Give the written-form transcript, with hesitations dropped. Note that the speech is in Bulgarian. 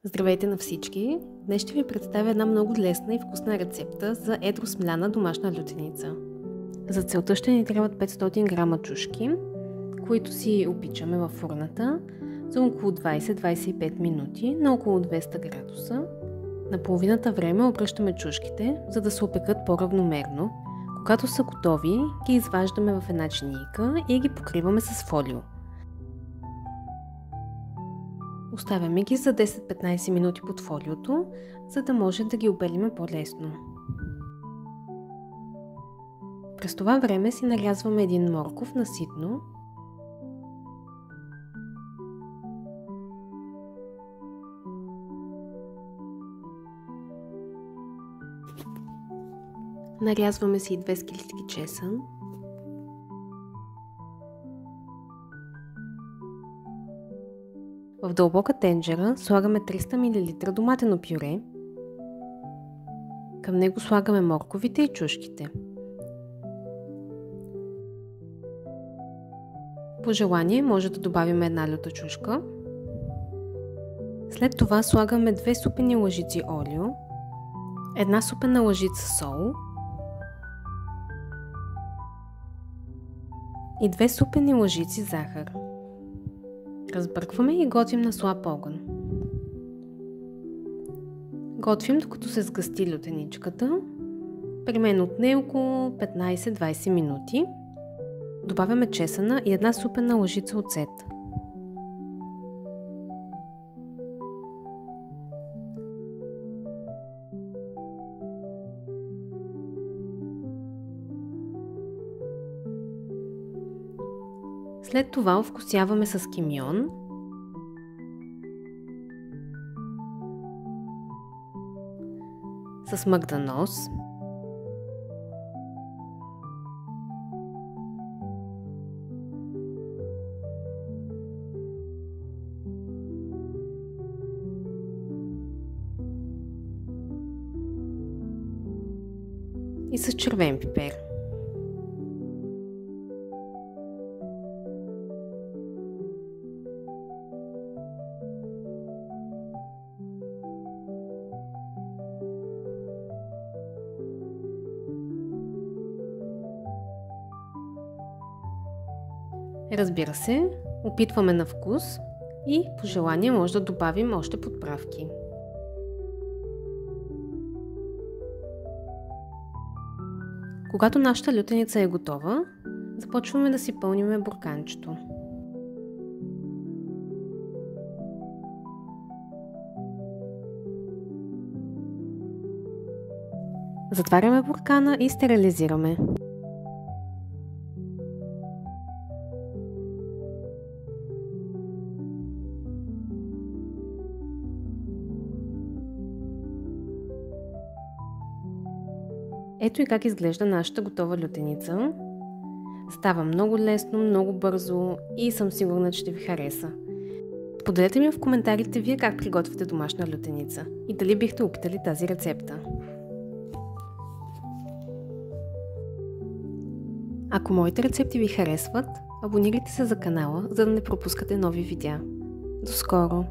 Здравейте на всички! Днес ще ви представя една много лесна и вкусна рецепта за едро смляна домашна лютеница. За целта ще ни трябват 500 грама чушки, които си опичаме във фурната за около 20-25 минути на около 200 градуса. На половината време обръщаме чушките, за да се опекат по-равномерно. Когато са готови, ги изваждаме в една чинийка и ги покриваме с фолио. Оставяме ги за 10-15 минути под фолиото, за да може да ги обелиме по-лесно. През това време си нарязваме един морков на ситно. Нарязваме си и 2 скилитки чесън. В дълбока тенджера слагаме 300 мл доматено пюре. Към него слагаме морковите и чушките. По желание може да добавим една люта чушка. След това слагаме 2 супени лъжици олио, една супена лъжица сол и 2 супени лъжици захар. Разбъркваме и готвим на слаб огън. Готвим докато се сгъсти лютеничката. При мен отне около 15-20 минути. Добавяме чесъна и една супена лъжица оцет. След това овкусяваме с кимион, с магдanoz, и с червен пипер. Разбира се, опитваме на вкус и по желание може да добавим още подправки. Когато нашата лютеница е готова, започваме да си пълним бурканчето. Затваряме буркана и стерилизираме. Ето и как изглежда нашата готова лютеница. Става много лесно, много бързо и съм сигурна, че ще ви хареса. Споделете ми в коментарите вие как приготвяте домашна лютеница и дали бихте опитали тази рецепта. Ако моите рецепти ви харесват, абонирайте се за канала, за да не пропускате нови видеа. До скоро!